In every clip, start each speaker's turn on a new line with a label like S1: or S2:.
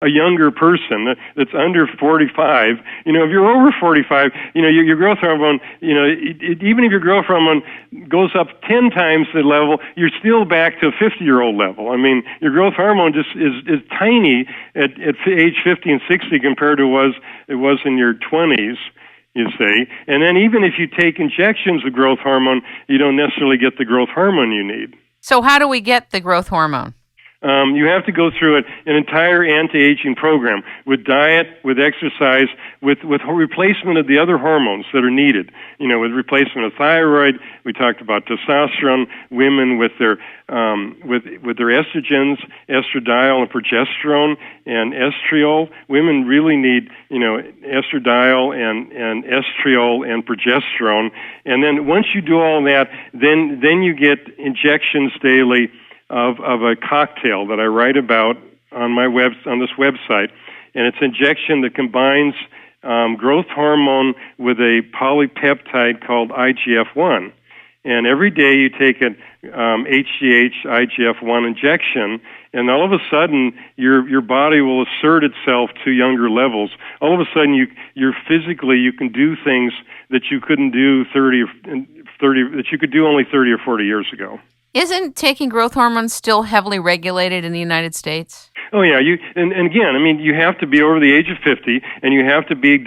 S1: a younger person that's under 45. If you're over 45, your growth hormone, even if your growth hormone goes up 10 times the level, you're still back to a 50-year-old level. I mean, your growth hormone just is tiny at age 50 and 60 compared to it was in your 20s. You see, and then even if you take injections of growth hormone, you don't necessarily get the growth hormone you need.
S2: So how do we get the growth hormone?
S1: You have to go through an entire anti-aging program with diet, with exercise, with replacement of the other hormones that are needed. With replacement of thyroid. We talked about testosterone. Women with their estrogens, estradiol and progesterone, and estriol. Women really need estradiol and estriol and progesterone. And then once you do all that, then you get injections daily of a cocktail that I write about on this website, and it's injection that combines growth hormone with a polypeptide called IGF-1. And every day you take an HGH IGF-1 injection, and all of a sudden your body will assert itself to younger levels. All of a sudden you can do things that you couldn't do that you could do only 30 or 40 years ago.
S2: Isn't taking growth hormones still heavily regulated in the United States?
S1: Oh yeah, and again, I mean, you have to be over the age of 50, and you have to be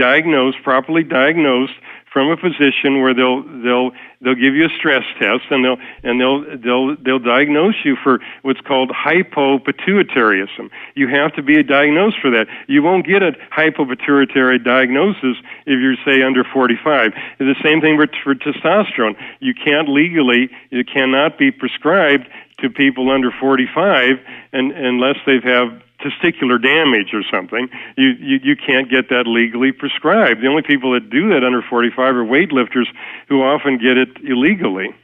S1: properly diagnosed from a physician where they'll give you a stress test, and they'll diagnose you for what's called hypopituitarism. You have to be diagnosed for that. You won't get a hypopituitary diagnosis if you're, say, under 45. The same thing for testosterone. You cannot be prescribed to people under 45 unless they have testicular damage or something. You can't get that legally prescribed. The only people that do that under 45 are weightlifters, who often get it illegally.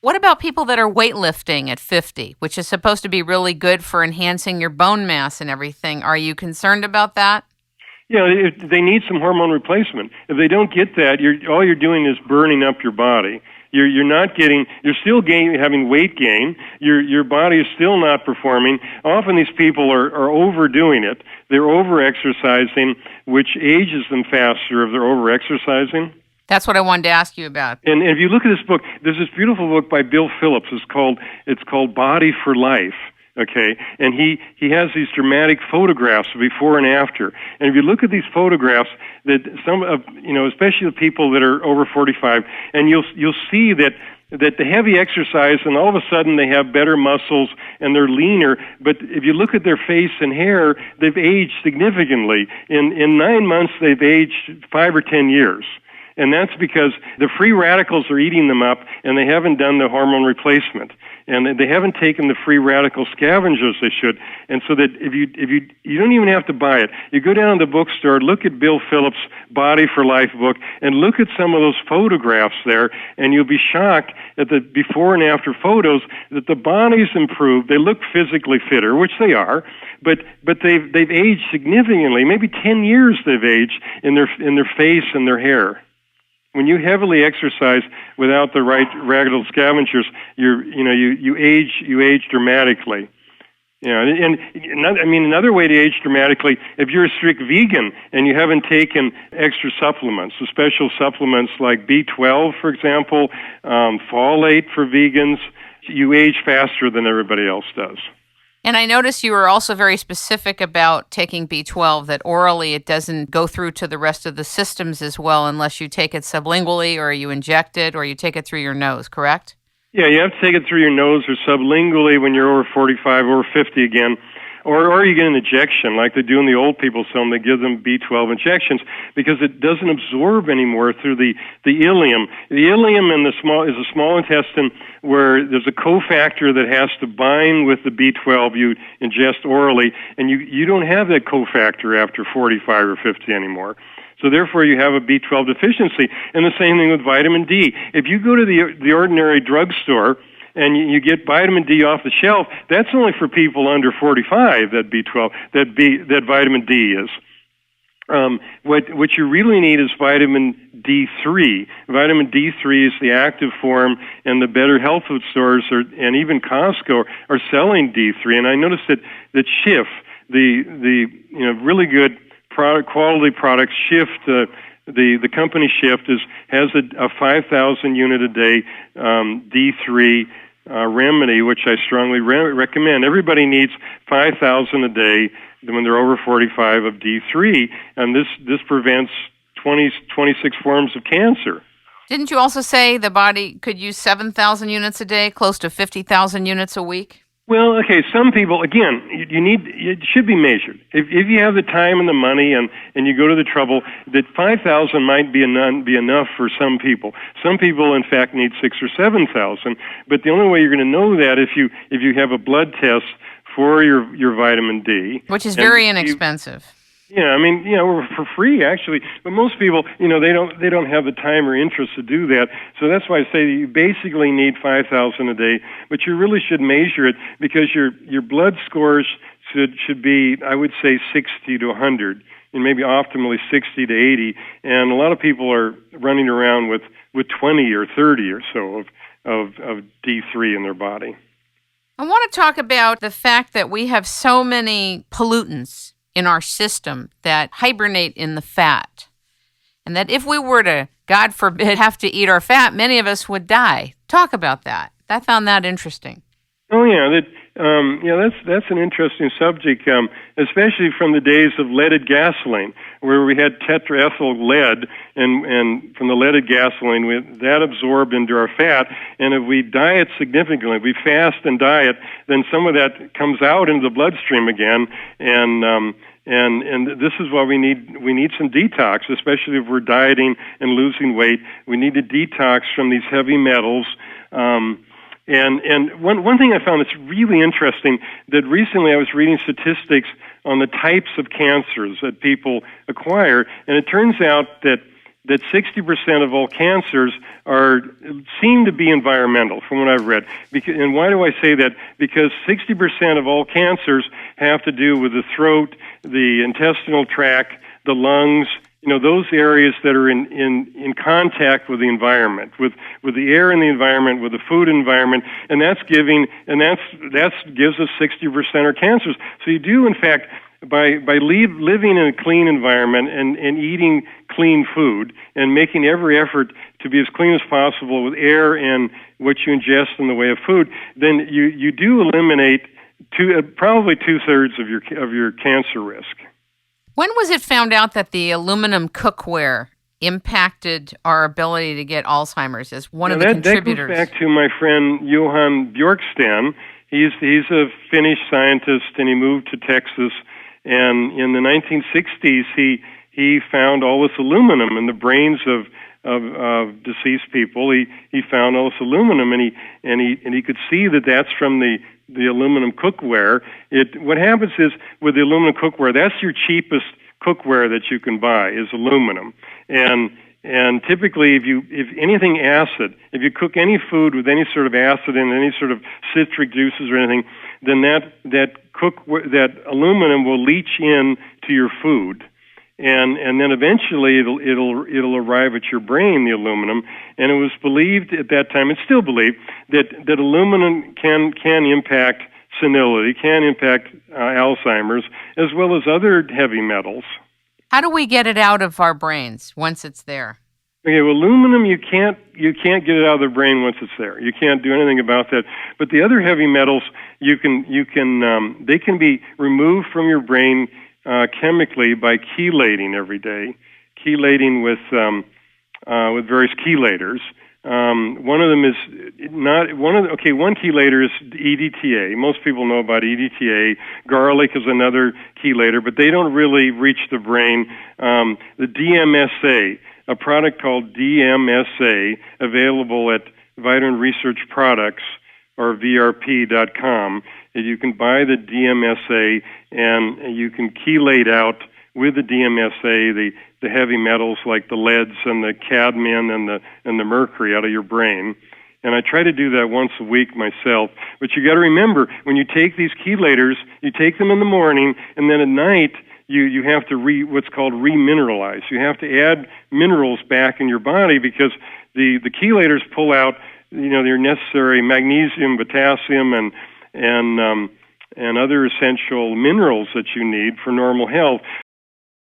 S2: What about people that are weightlifting at 50, which is supposed to be really good for enhancing your bone mass and everything? Are you concerned about that?
S1: Yeah, they need some hormone replacement. If they don't get that, all you're doing is burning up your body. You're still having weight gain. Your body is still not performing. Often these people are overdoing it. They're over-exercising, which ages them faster if they're over-exercising.
S2: That's what I wanted to ask you about.
S1: And if you look at this book, there's this beautiful book by Bill Phillips. It's called Body for Life. Okay, and he has these dramatic photographs before and after. And if you look at these photographs, that some of especially the people that are over 45, and you'll see that the heavy exercise, and all of a sudden they have better muscles and they're leaner. But if you look at their face and hair, they've aged significantly. In 9 months, they've aged 5 or 10 years. And that's because the free radicals are eating them up, and they haven't done the hormone replacement, and they haven't taken the free radical scavengers they should. And so that if you don't even have to buy it. You go down to the bookstore, look at Bill Phillips' Body for Life book, and look at some of those photographs there, and you'll be shocked at the before and after photos that the body's improved. They look physically fitter, which they are, but they've aged significantly. Maybe 10 years they've aged in their face and their hair. When you heavily exercise without the right radical scavengers, you age dramatically. And another way to age dramatically, if you're a strict vegan and you haven't taken extra supplements, the special supplements like B12, for example, folate for vegans, you age faster than everybody else does.
S2: And I noticed you were also very specific about taking B12, that orally it doesn't go through to the rest of the systems as well unless you take it sublingually or you inject it or you take it through your nose, correct?
S1: Yeah, you have to take it through your nose or sublingually when you're over 45 or 50 again. Or you get an injection like they do in the old people's home. They give them B12 injections because it doesn't absorb anymore through the ileum. The ileum is a small intestine where there's a cofactor that has to bind with the B12 you ingest orally, and you don't have that cofactor after 45 or 50 anymore. So therefore you have a B12 deficiency. And the same thing with vitamin D. If you go to the ordinary drugstore and you get vitamin D off the shelf, that's only for people under 45, that B12, that vitamin D is. What you really need is vitamin D3. Vitamin D3 is the active form, and the better health food stores and even Costco are selling D3. And I noticed that Schiff, the really good quality products. Shift the company Shift has a 5,000 unit a day D3 remedy, which I strongly recommend. Everybody needs 5,000 a day when they're over 45 of D3, and this prevents 26 forms of cancer.
S2: Didn't you also say the body could use 7,000 units a day, close to 50,000 units a week?
S1: Well, okay, some people, again, it should be measured. If you have the time and the money and you go to the trouble, that 5,000 might be enough for some people. Some people, in fact, need 6,000 or 7,000, but the only way you're going to know that if you have a blood test for your vitamin D.
S2: Which is very inexpensive.
S1: Yeah, I mean, for free actually, but most people, they don't have the time or interest to do that. So that's why I say you basically need 5,000 a day, but you really should measure it because your blood scores should be, I would say, 60 to 100, and maybe optimally 60 to 80. And a lot of people are running around with 20 or 30 or so of D3 in their body.
S2: I want to talk about the fact that we have so many pollutants in our system that hibernate in the fat. And that if we were to, God forbid, have to eat our fat, many of us would die. Talk about that. I found that interesting.
S1: Oh, yeah. That's an interesting subject, especially from the days of leaded gasoline, where we had tetraethyl lead, and from the leaded gasoline, that absorbed into our fat. And if we diet significantly, if we fast and diet, then some of that comes out into the bloodstream again, and this is why we need some detox, especially if we're dieting and losing weight. We need to detox from these heavy metals. And one thing I found that's really interesting, that recently I was reading statistics on the types of cancers that people acquire, and it turns out that 60% of all cancers seem to be environmental, from what I've read. And why do I say that? Because 60% of all cancers have to do with the throat, the intestinal tract, the lungs, those areas that are in contact with the environment, with the air in the environment, with the food environment, and that gives us 60% of cancers. So you do, in fact, by living in a clean environment and eating clean food and making every effort to be as clean as possible with air and what you ingest in the way of food, then you do eliminate probably 2/3 of your cancer risk.
S2: When was it found out that the aluminum cookware impacted our ability to get Alzheimer's as one of the contributors?
S1: That goes back to my friend Johan Bjorksten. He's a Finnish scientist, and he moved to Texas. And in the 1960s, he found all this aluminum in the brains of deceased people. He found all this aluminum, and he could see that that's from the aluminum cookware. What happens is with the aluminum cookware, that's your cheapest cookware that you can buy is aluminum. And typically, if anything acid, if you cook any food with any sort of acid and any sort of citric juices or anything, then that aluminum will leach in to your food. And then eventually it'll arrive at your brain, the aluminum. And it was believed at that time, it's still believed, that aluminum can impact senility, can impact Alzheimer's, as well as other heavy metals.
S2: How do we get it out of our brains once it's there?
S1: Okay, well, aluminum you can't get it out of the brain once it's there. You can't do anything about that. But the other heavy metals, they can be removed from your brain chemically by chelating every day, chelating with various chelators. One of them is one chelator is EDTA. Most people know about EDTA. Garlic is another chelator, but they don't really reach the brain. The DMSA, a product called DMSA, available at Vitamin Research Products or VRP.com. You can buy the DMSA and you can chelate out with the DMSA the heavy metals like the leads and the cadmium and the mercury out of your brain. And I try to do that once a week myself. But you got to remember, when you take these chelators, you take them in the morning, and then at night you have to what's called remineralize. You have to add minerals back in your body because the chelators pull out your necessary magnesium, potassium, and and other essential minerals that you need for normal health.